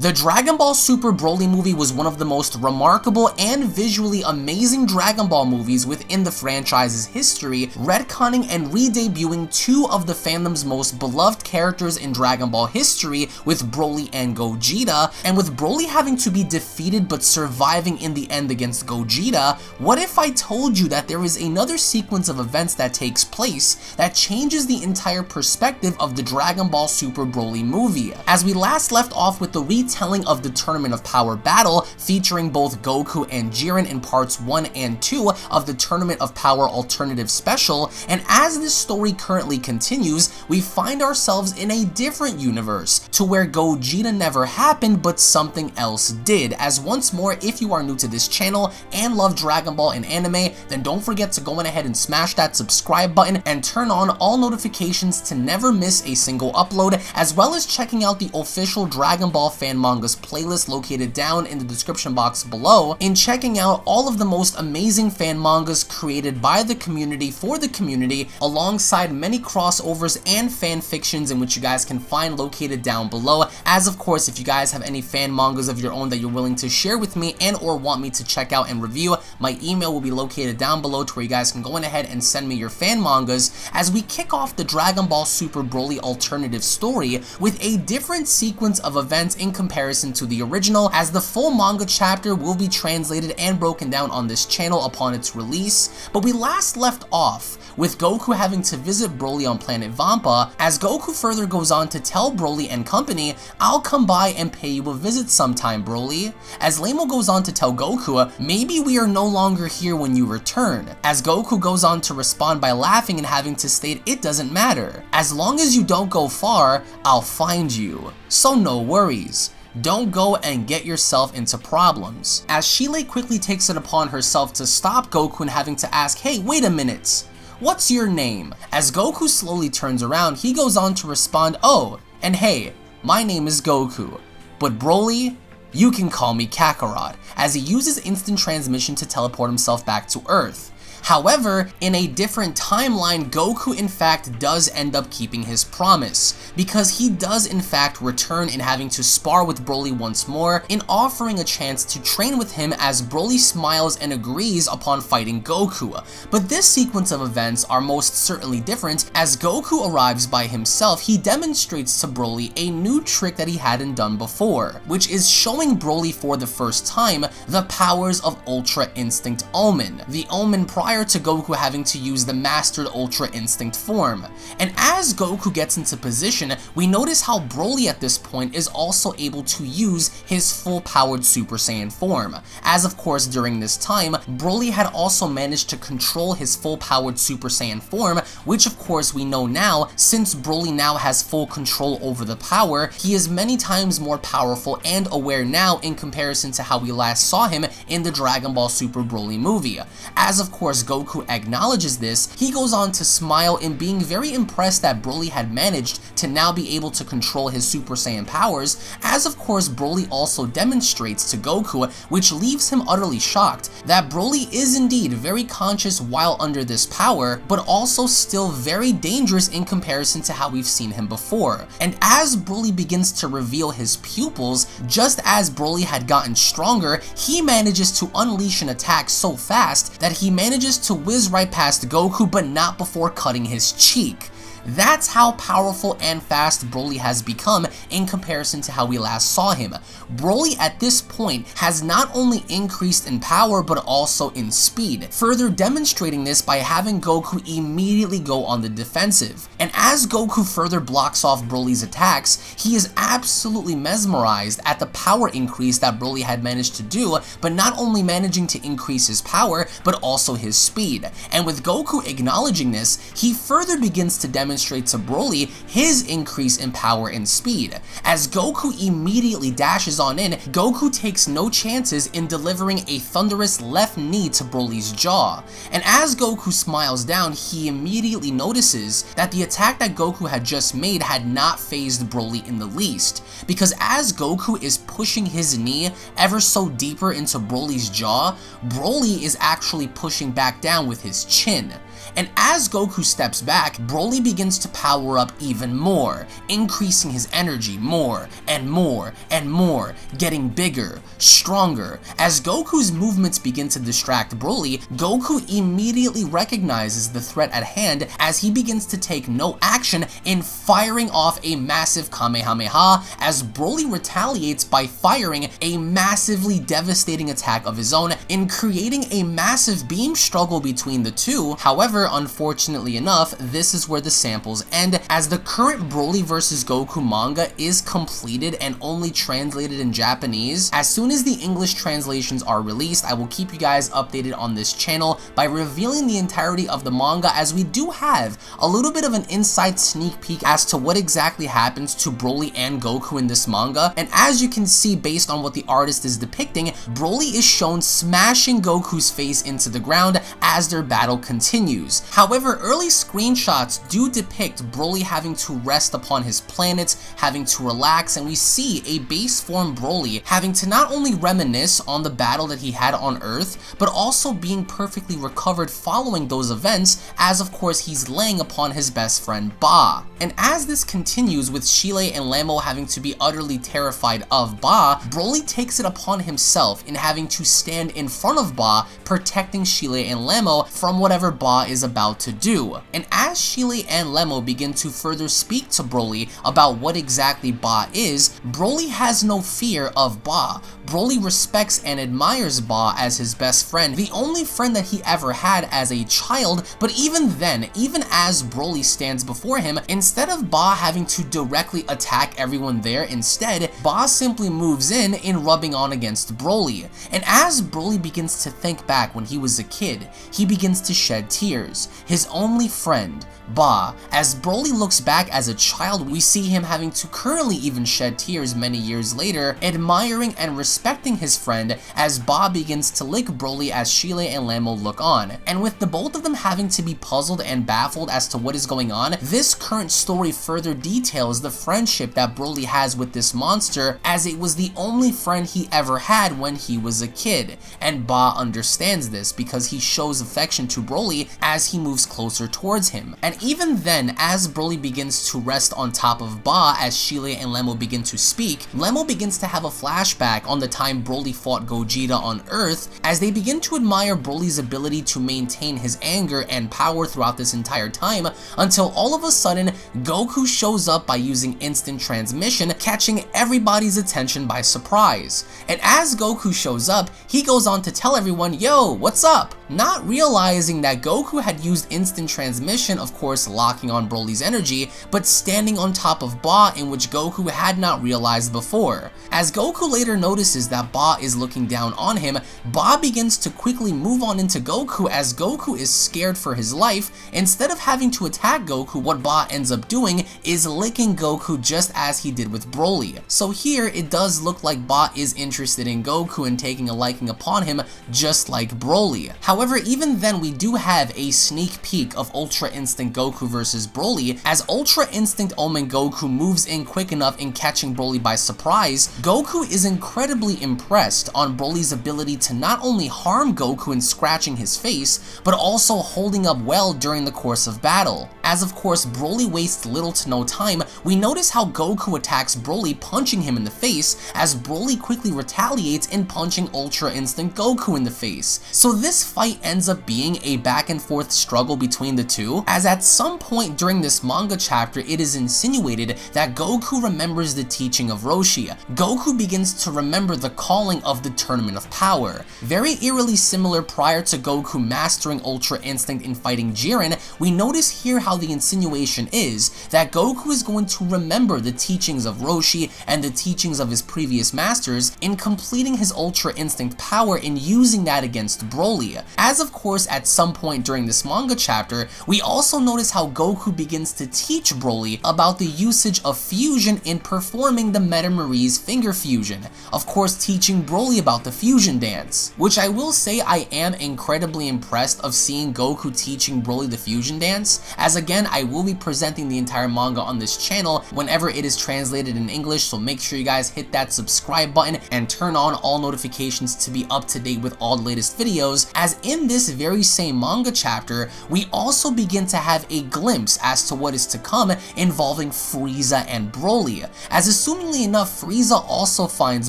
The Dragon Ball Super Broly movie was one of the most remarkable and visually amazing Dragon Ball movies within the franchise's history, retconning and re-debuting two of the fandom's most beloved characters in Dragon Ball history with Broly and Gogeta, and with Broly having to be defeated but surviving in the end against Gogeta. What if I told you that there is another sequence of events that takes place that changes the entire perspective of the Dragon Ball Super Broly movie? As we last left off with the retelling of the Tournament of Power battle featuring both Goku and Jiren in parts 1 and 2 of the Tournament of Power Alternative Special, and as this story currently continues, we find ourselves in a different universe, to where Gogeta never happened but something else did. As once more, if you are new to this channel and love Dragon Ball and anime, then don't forget to go on ahead and smash that subscribe button and turn on all notifications to never miss a single upload, as well as checking out the official Dragon Ball fan mangas playlist located down in the description box below, in checking out all of the most amazing fan mangas created by the community for the community, alongside many crossovers and fan fictions in which you guys can find located down below. As of course, if you guys have any fan mangas of your own that you're willing to share with me and or want me to check out and review, my email will be located down below to where you guys can go on ahead and send me your fan mangas, as we kick off the Dragon Ball Super Broly alternative story with a different sequence of events in comparison to the original, as the full manga chapter will be translated and broken down on this channel upon its release. But we last left off with Goku having to visit Broly on planet Vampa, as Goku further goes on to tell Broly and company, "I'll come by and pay you a visit sometime, Broly," as Lamo goes on to tell Goku, "Maybe we are no longer here when you return," as Goku goes on to respond by laughing and having to state, "It doesn't matter. As long as you don't go far, I'll find you. So no worries. Don't go and get yourself into problems," as Shile quickly takes it upon herself to stop Goku and having to ask, "Hey, wait a minute. What's your name?" As Goku slowly turns around, he goes on to respond, "Oh, and hey, my name is Goku. But Broly, you can call me Kakarot," as he uses instant transmission to teleport himself back to Earth. However, in a different timeline, Goku in fact does end up keeping his promise, because he does in fact return in having to spar with Broly once more, in offering a chance to train with him, as Broly smiles and agrees upon fighting Goku. But this sequence of events are most certainly different, as Goku arrives by himself. He demonstrates to Broly a new trick that he hadn't done before, which is showing Broly for the first time the powers of Ultra Instinct Omen, the Omen prior to Goku having to use the mastered Ultra Instinct form. And as Goku gets into position, we notice how Broly at this point is also able to use his full powered Super Saiyan form, as of course during this time, Broly had also managed to control his full powered Super Saiyan form, which of course we know now, since Broly now has full control over the power, he is many times more powerful and aware now in comparison to how we last saw him in the Dragon Ball Super Broly movie. As of course Goku acknowledges this, he goes on to smile in being very impressed that Broly had managed to now be able to control his Super Saiyan powers, as of course Broly also demonstrates to Goku, which leaves him utterly shocked, that Broly is indeed very conscious while under this power, but also still very dangerous in comparison to how we've seen him before. And as Broly begins to reveal his pupils, just as Broly had gotten stronger, he manages to unleash an attack so fast that he manages to whiz right past Goku, but not before cutting his cheek. That's how powerful and fast Broly has become in comparison to how we last saw him. Broly at this point has not only increased in power but also in speed, further demonstrating this by having Goku immediately go on the defensive. And as Goku further blocks off Broly's attacks, he is absolutely mesmerized at the power increase that Broly had managed to do, but not only managing to increase his power but also his speed. And with Goku acknowledging this, he further begins to demonstrate to Broly his increase in power and speed. As Goku immediately dashes on in, Goku takes no chances in delivering a thunderous left knee to Broly's jaw. And as Goku smiles down, he immediately notices that the attack that Goku had just made had not fazed Broly in the least, because as Goku is pushing his knee ever so deeper into Broly's jaw, Broly is actually pushing back down with his chin. And as Goku steps back, Broly begins to power up even more, increasing his energy more and more and more, getting bigger, stronger. As Goku's movements begin to distract Broly, Goku immediately recognizes the threat at hand as he begins to take no action in firing off a massive Kamehameha as Broly retaliates by firing a massively devastating attack of his own in creating a massive beam struggle between the two. However, unfortunately enough, this is where the samples end, as the current Broly vs. Goku manga is completed and only translated in Japanese. As soon as the English translations are released, I will keep you guys updated on this channel by revealing the entirety of the manga, as we do have a little bit of an inside sneak peek as to what exactly happens to Broly and Goku in this manga. And as you can see, based on what the artist is depicting, Broly is shown smashing Goku's face into the ground as their battle continues. However, early screenshots do depict Broly having to rest upon his planet, having to relax, and we see a base form Broly having to not only reminisce on the battle that he had on Earth, but also being perfectly recovered following those events, as of course he's laying upon his best friend Ba. And as this continues with Shile and Lamo having to be utterly terrified of Ba, Broly takes it upon himself in having to stand in front of Ba, protecting Shile and Lamo from whatever Ba is about to do. And as Shile and Lamo begin to further speak to Broly about what exactly Ba is, Broly has no fear of Ba. Broly respects and admires Ba as his best friend, the only friend that he ever had as a child. But even then, even as Broly stands before him, instead of Ba having to directly attack everyone there, instead, Ba simply moves in rubbing on against Broly. And as Broly begins to think back when he was a kid, he begins to shed tears. His only friend, Ba. As Broly looks back as a child, we see him having to currently even shed tears many years later, admiring and respecting his friend as Ba begins to lick Broly as Shile and Lamo look on. And with the both of them having to be puzzled and baffled as to what is going on, this current story further details the friendship that Broly has with this monster, as it was the only friend he ever had when he was a kid. And Ba understands this because he shows affection to Broly as he moves closer towards him. And even then, as Broly begins to rest on top of Ba as Shile and Lamo begin to speak, Lamo begins to have a flashback on the time Broly fought Gogeta on Earth, as they begin to admire Broly's ability to maintain his anger and power throughout this entire time, until all of a sudden, Goku shows up by using instant transmission, catching everybody's attention by surprise. And as Goku shows up, he goes on to tell everyone, "Yo, what's up?" Not realizing that Goku had used instant transmission, of course locking on Broly's energy, but standing on top of Ba, in which Goku had not realized before. As Goku later notices that Ba is looking down on him, Ba begins to quickly move on into Goku as Goku is scared for his life. Instead of having to attack Goku, what Ba ends up doing is licking Goku just as he did with Broly. So here it does look like Ba is interested in Goku and taking a liking upon him, just like Broly. However, even then we do have a sneak peek of Ultra Instinct Goku versus Broly, as Ultra Instinct Omen Goku moves in quick enough in catching Broly by surprise. Goku is incredibly impressed on Broly's ability to not only harm Goku in scratching his face, but also holding up well during the course of battle. As of course Broly wastes little to no time, we notice how Goku attacks Broly, punching him in the face, as Broly quickly retaliates in punching Ultra Instinct Goku in the face. So this fight ends up being a back and forth struggle between the two, as at some point during this manga chapter it is insinuated that Goku remembers the teaching of Roshi. Goku begins to remember the calling of the Tournament of Power. Very eerily similar prior to Goku mastering Ultra Instinct in fighting Jiren, we notice here how the insinuation is that Goku is going to remember the teachings of Roshi and the teachings of his previous masters in completing his Ultra Instinct power and using that against Broly. As of course at some point during this manga chapter, we also notice how Goku begins to teach Broly about the usage of fusion in performing the Metamarise finger fusion, of course teaching Broly about the fusion dance, which I will say I am incredibly impressed of seeing Goku teaching Broly the fusion dance, as again I will be presenting the entire manga on this channel whenever it is translated in English, so make sure you guys hit that subscribe button and turn on all notifications to be up to date with all the latest videos, as in this very same manga chapter chapter, we also begin to have a glimpse as to what is to come involving Frieza and Broly, as assumingly enough, Frieza also finds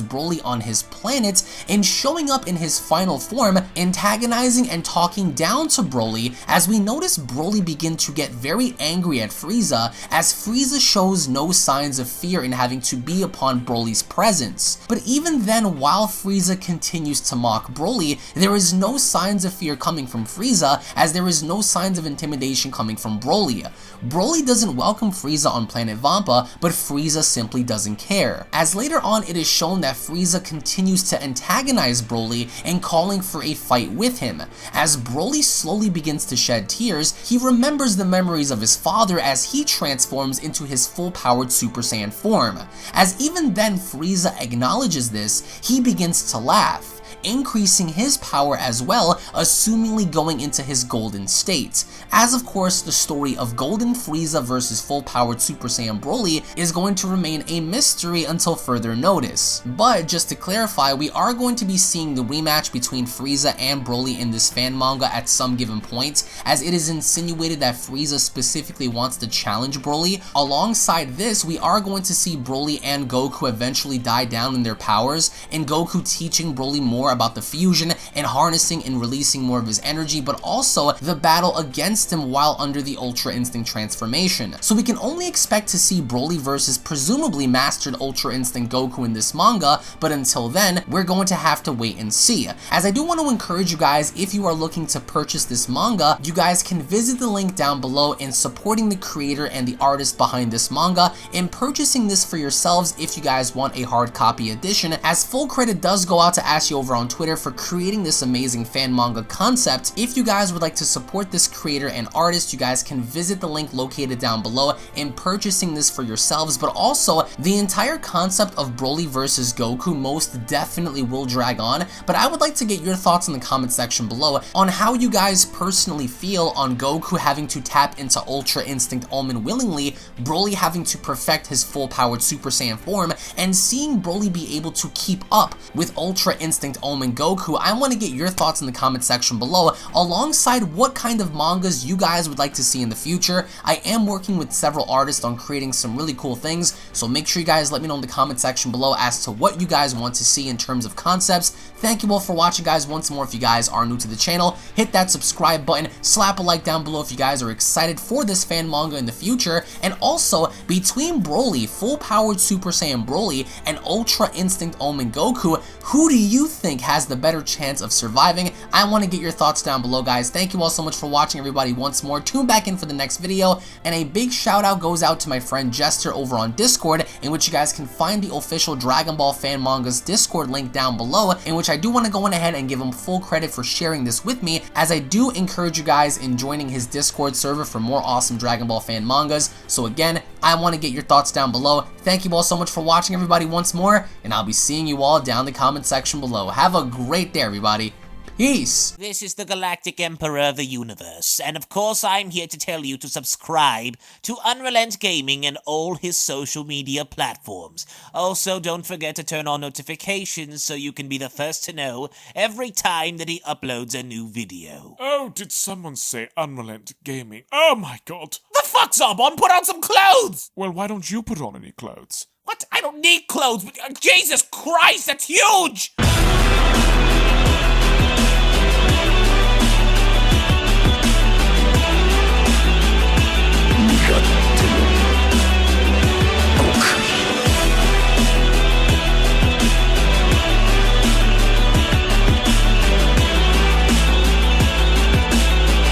Broly on his planet and showing up in his final form, antagonizing and talking down to Broly, as we notice Broly begin to get very angry at Frieza, as Frieza shows no signs of fear in having to be upon Broly's presence. But even then, while Frieza continues to mock Broly, there is no signs of fear coming from Frieza, as there is no signs of intimidation coming from Broly. Broly doesn't welcome Frieza on planet Vampa, but Frieza simply doesn't care, as later on it is shown that Frieza continues to antagonize Broly and calling for a fight with him. As Broly slowly begins to shed tears, he remembers the memories of his father as he transforms into his full-powered Super Saiyan form. As even then Frieza acknowledges this, he begins to laugh, increasing his power as well, assumingly going into his golden state. As of course, the story of Golden Frieza versus full-powered Super Saiyan Broly is going to remain a mystery until further notice. But just to clarify, we are going to be seeing the rematch between Frieza and Broly in this fan manga at some given point, as it is insinuated that Frieza specifically wants to challenge Broly. Alongside this, we are going to see Broly and Goku eventually die down in their powers, and Goku teaching Broly more about the fusion and harnessing and releasing more of his energy, but also the battle against him while under the Ultra Instinct transformation. So we can only expect to see Broly versus presumably mastered Ultra Instinct Goku in this manga, but until then, we're going to have to wait and see. As I do want to encourage you guys, if you are looking to purchase this manga, you guys can visit the link down below in supporting the creator and the artist behind this manga and purchasing this for yourselves if you guys want a hard copy edition, as full credit does go out to Asshie over on Twitter for creating this amazing fan manga concept. If you guys would like to support this creator and artist, you guys can visit the link located down below in purchasing this for yourselves, but also the entire concept of Broly versus Goku most definitely will drag on, but I would like to get your thoughts in the comment section below on how you guys personally feel on Goku having to tap into Ultra Instinct Ultimate willingly, Broly having to perfect his full-powered Super Saiyan form, and seeing Broly be able to keep up with Ultra Instinct Ultimate Goku. I want to get your thoughts in the comment section below, alongside what kind of mangas you guys would like to see in the future. I am working with several artists on creating some really cool things, so make sure you guys let me know in the comment section below as to what you guys want to see in terms of concepts. Thank you all for watching, guys. Once more, if you guys are new to the channel, hit that subscribe button, slap a like down below if you guys are excited for this fan manga in the future, and also, between Broly, full-powered Super Saiyan Broly, and Ultra Instinct Ultimate Goku, who do you think has the better chance of surviving? I want to get your thoughts down below, guys. Thank you all so much for watching, everybody. Once more, tune back in for the next video, and a big shout out goes out to my friend Jester over on Discord, in which you guys can find the official Dragon Ball fan manga's Discord link down below, in which I do want to go on ahead and give him full credit for sharing this with me, as I do encourage you guys in joining his Discord server for more awesome Dragon Ball fan mangas. So again, I want to get your thoughts down below. Thank you all so much for watching, everybody, once more, and I'll be seeing you all down in the comment section below. Have a great day, everybody. Peace! This is the Galactic Emperor of the Universe, and of course I'm here to tell you to subscribe to UnrealEntGaming and all his social media platforms. Also, don't forget to turn on notifications so you can be the first to know every time that he uploads a new video. Oh, did someone say UnrealEntGaming? Oh my god! The fuck, Zarbon? Put on some clothes! Well, why don't you put on any clothes? What? I don't need clothes, but Jesus Christ, that's huge!